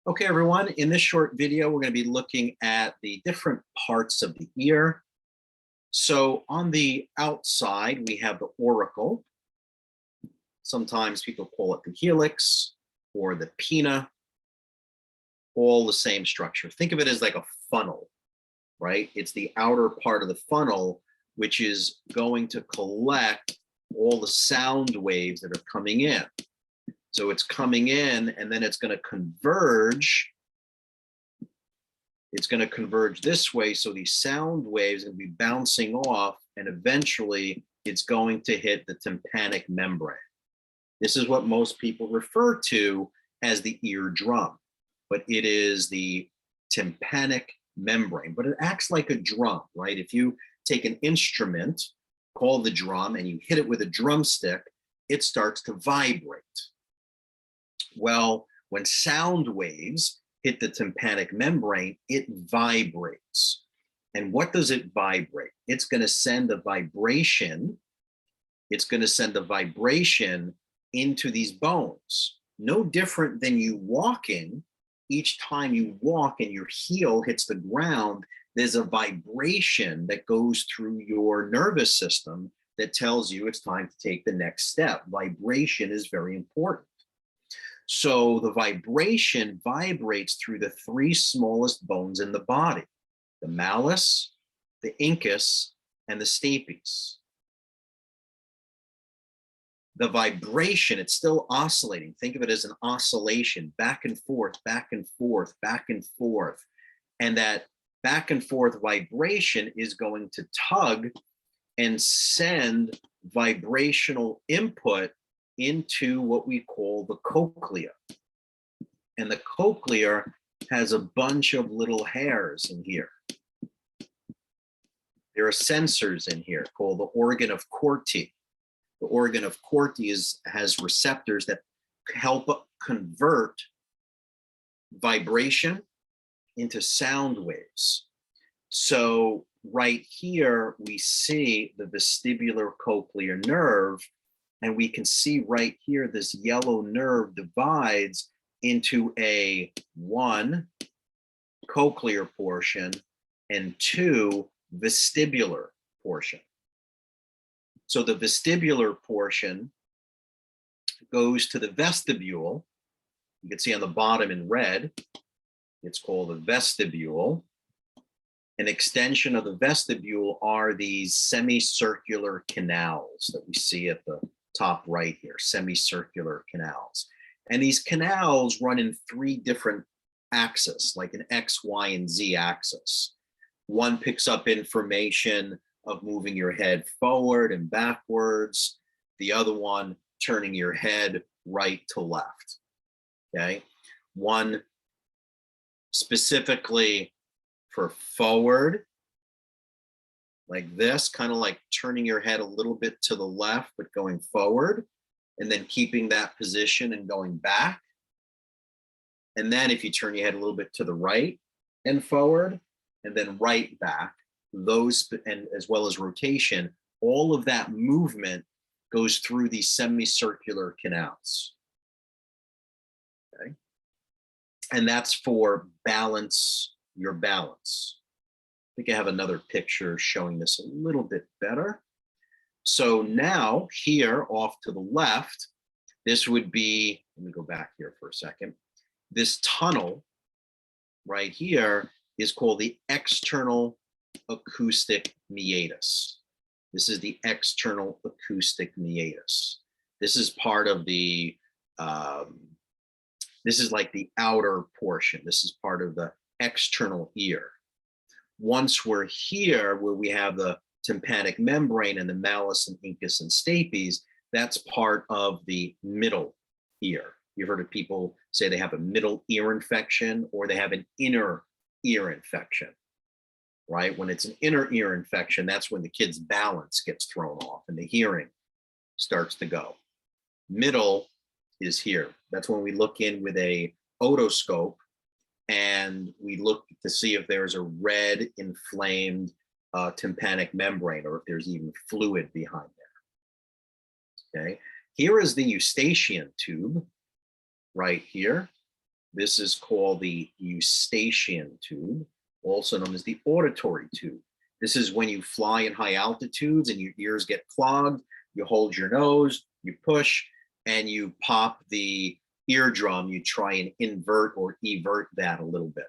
Okay, everyone, in this short video, we're going to be looking at the different parts of the ear. So on the outside, we have the auricle. Sometimes people call it the helix or the pinna, all the same structure. Think of it as like a funnel, right? It's the outer part of the funnel, which is going to collect all the sound waves that are coming in. So it's coming in and then it's going to converge. It's going to converge this way. So these sound waves are going to be bouncing off and eventually it's going to hit the tympanic membrane. This is what most people refer to as the eardrum, but it is the tympanic membrane, but it acts like a drum, right? If you take an instrument called the drum and you hit it with a drumstick, it starts to vibrate. Well, when sound waves hit the tympanic membrane, it vibrates. And what does it vibrate? It's going to send a vibration. It's going to send a vibration into these bones. No different than you walking. Each time you walk and your heel hits the ground, there's a vibration that goes through your nervous system that tells you it's time to take the next step. Vibration is very important. So the vibration vibrates through the three smallest bones in the body, the malleus, the incus, and the stapes. The vibration, it's still oscillating. Think of it as an oscillation, back and forth, back and forth, back and forth. And that back and forth vibration is going to tug and send vibrational input into what we call the cochlea. And the cochlea has a bunch of little hairs in here. There are sensors in here called the organ of Corti. The organ of Corti has receptors that help convert vibration into sound waves. So right here, we see the vestibular cochlear nerve, and we can see right here, this yellow nerve divides into a 1 cochlear portion and 2 vestibular portion. So the vestibular portion goes to the vestibule. You can see on the bottom in red, it's called the vestibule. An extension of the vestibule are these semicircular canals that we see at the top right here, semicircular canals. And these canals run in 3 different axes, like an X, Y, and Z axis. One picks up information of moving your head forward and backwards. The other one, turning your head right to left, okay? One specifically for forward, like this, kind of like turning your head a little bit to the left, but going forward, and then keeping that position and going back. And then if you turn your head a little bit to the right and forward, and then right back, those, and as well as rotation, all of that movement goes through these semicircular canals. Okay. And that's for balance, your balance. I think I have another picture showing this a little bit better. So now here off to the left, this would be, let me go back here for a second. This tunnel right here is called the external acoustic meatus. This is the external acoustic meatus. This is part of the, this is like the outer portion. This is part of the external ear. Once we're here where we have the tympanic membrane and the malleus and incus and stapes, that's part of the middle ear. You've heard of people say they have a middle ear infection or they have an inner ear infection, right? When it's an inner ear infection, that's when the kid's balance gets thrown off and the hearing starts to go. Middle is here. That's when we look in with a otoscope and we look to see if there's a red inflamed tympanic membrane or if there's even fluid behind there. Okay, here is the eustachian tube right here. This is called the eustachian tube, also known as the auditory tube. This is when you fly in high altitudes and your ears get clogged. You hold your nose, you push, and you pop the eardrum. You try and invert or evert that a little bit,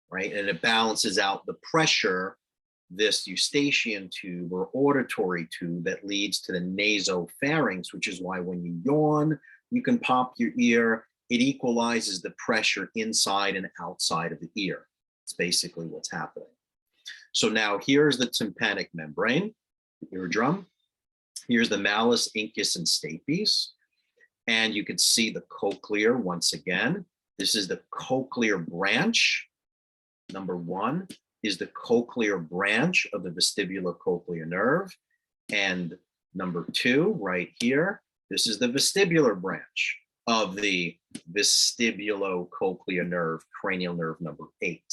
right? And it balances out the pressure, this eustachian tube or auditory tube that leads to the nasopharynx, which is why when you yawn, you can pop your ear. It equalizes the pressure inside and outside of the ear. It's basically what's happening. So now here's the tympanic membrane, the eardrum. Here's the malleus, incus, and stapes. And you can see the cochlear once again. This is the cochlear branch. Number one is the cochlear branch of the vestibulocochlear nerve. And number two, right here, this is the vestibular branch of the vestibulocochlear nerve, cranial nerve number 8.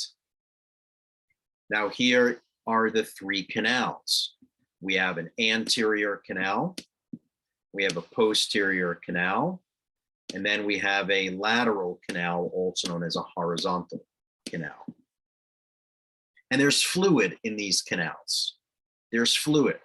Now here are the 3 canals. We have an anterior canal, we have a posterior canal, and then we have a lateral canal, also known as a horizontal canal. And there's fluid in these canals. There's fluid.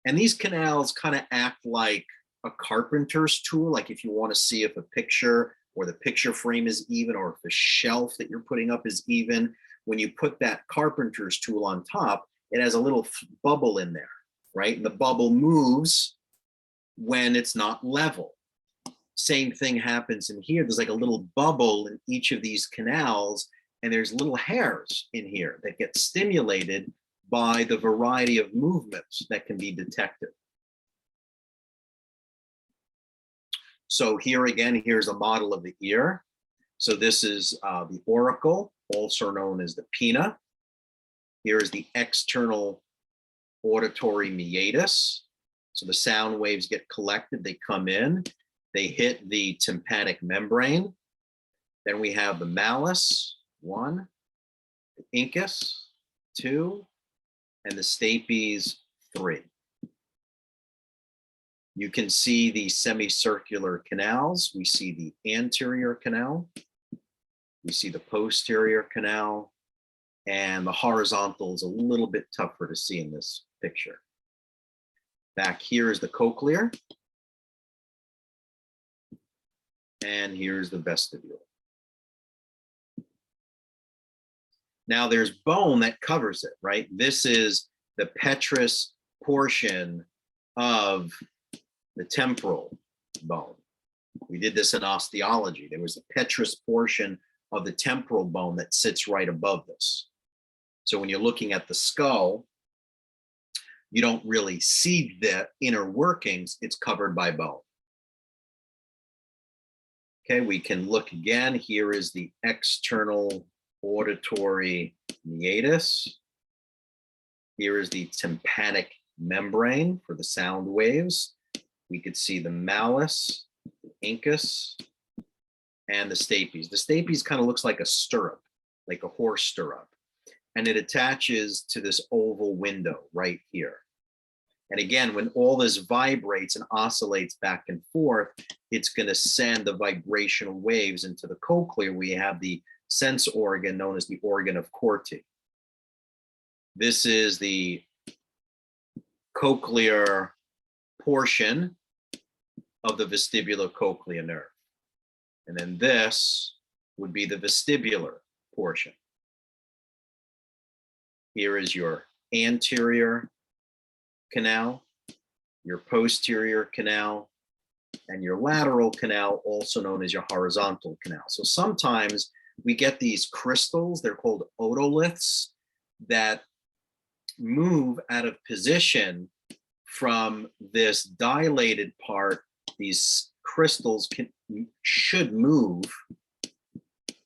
And these canals kind of act like a carpenter's tool, like if you want to see if a picture or the picture frame is even, or if the shelf that you're putting up is even, when you put that carpenter's tool on top, it has a little bubble in there, right? And the bubble moves when it's not level. Same thing happens in here. There's like a little bubble in each of these canals, and there's little hairs in here that get stimulated by the variety of movements that can be detected. So here again, here's a model of the ear. So this is the auricle, also known as the pinna. Here is the external auditory meatus. So the sound waves get collected, they come in, they hit the tympanic membrane. Then we have the malleus, 1, the incus, 2, and the stapes, 3. You can see the semicircular canals. We see the anterior canal, we see the posterior canal, and the horizontal is a little bit tougher to see in this picture. Back here is the cochlear, and here's the vestibule. Now there's bone that covers it, right? This is the petrous portion of the temporal bone. We did this in osteology. There was the petrous portion of the temporal bone that sits right above this. So when you're looking at the skull, you don't really see the inner workings, it's covered by bone. Okay, we can look again. Here is the external auditory meatus. Here is the tympanic membrane for the sound waves. We could see the malleus, the incus, and the stapes. The stapes kind of looks like a stirrup, like a horse stirrup. And it attaches to this oval window right here. And again, when all this vibrates and oscillates back and forth, it's going to send the vibrational waves into the cochlea. We have the sense organ known as the organ of Corti. This is the cochlear portion of the vestibulocochlear nerve. And then this would be the vestibular portion. Here is your anterior canal, your posterior canal, and your lateral canal, also known as your horizontal canal. So sometimes we get these crystals, they're called otoliths, that move out of position from this dilated part. These crystals should move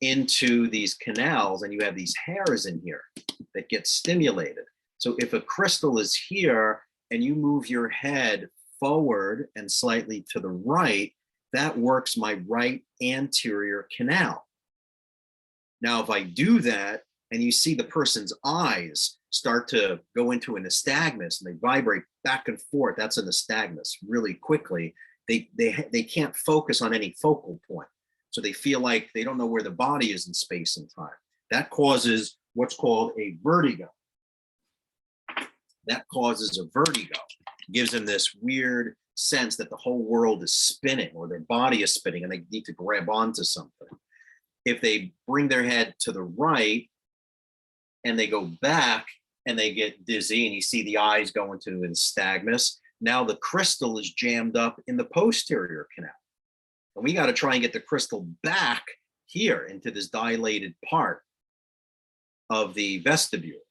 into these canals, and you have these hairs in here that get stimulated. So if a crystal is here and you move your head forward and slightly to the right, that works my right anterior canal. Now, if I do that and you see the person's eyes start to go into a nystagmus and they vibrate back and forth, that's a nystagmus really quickly. They can't focus on any focal point. So they feel like they don't know where the body is in space and time. That causes what's called a vertigo. That causes a vertigo. Gives them this weird sense that the whole world is spinning or their body is spinning and they need to grab onto something. If they bring their head to the right and they go back and they get dizzy and you see the eyes go into nystagmus, now the crystal is jammed up in the posterior canal. And we got to try and get the crystal back here into this dilated part of the vestibule.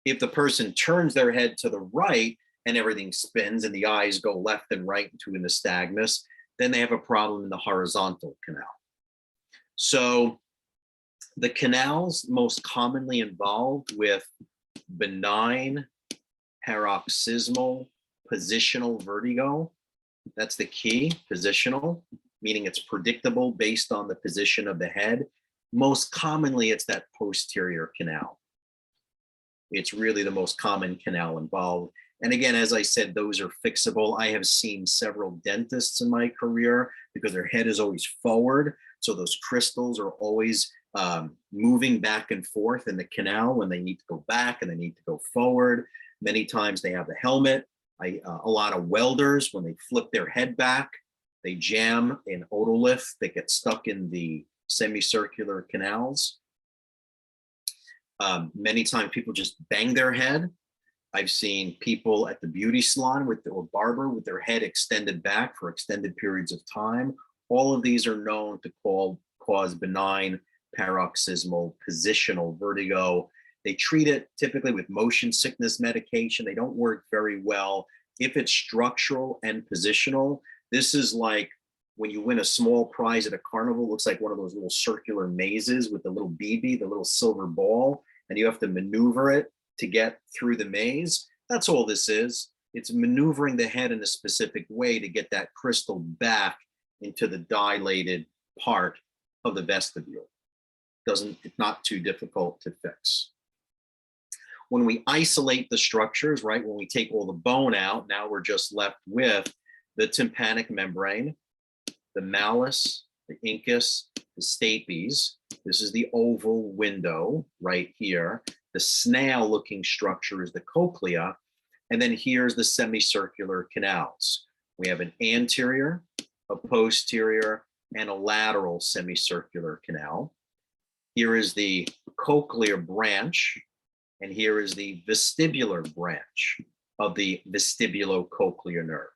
If the person turns their head to the right and everything spins and the eyes go left and right into a nystagmus, then they have a problem in the horizontal canal. So the canals most commonly involved with benign paroxysmal positional vertigo. That's the key, positional, meaning it's predictable based on the position of the head. Most commonly, it's that posterior canal. It's really the most common canal involved. And again, as I said, those are fixable. I have seen several dentists in my career because their head is always forward. So those crystals are always moving back and forth in the canal when they need to go back and they need to go forward. Many times they have the helmet. A lot of welders, when they flip their head back, they jam an otolith that gets stuck in the semicircular canals. Many times people just bang their head. I've seen people at the beauty salon or barber with their head extended back for extended periods of time. All of these are known to cause benign paroxysmal positional vertigo. They treat it typically with motion sickness medication. They don't work very well. If it's structural and positional, this is like when you win a small prize at a carnival. It looks like one of those little circular mazes with the little BB, the little silver ball, and you have to maneuver it to get through the maze. That's all this is. It's maneuvering the head in a specific way to get that crystal back into the dilated part of the vestibule. It's not too difficult to fix. When we isolate the structures, right, when we take all the bone out, now we're just left with the tympanic membrane, the malleus, the incus, the stapes. This is the oval window right here. The snail-looking structure is the cochlea, and then here's the semicircular canals. We have an anterior, a posterior, and a lateral semicircular canal. Here is the cochlear branch, and here is the vestibular branch of the vestibulocochlear nerve.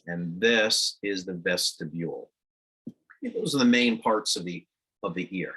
And this is the vestibule. Those are the main parts of the ear.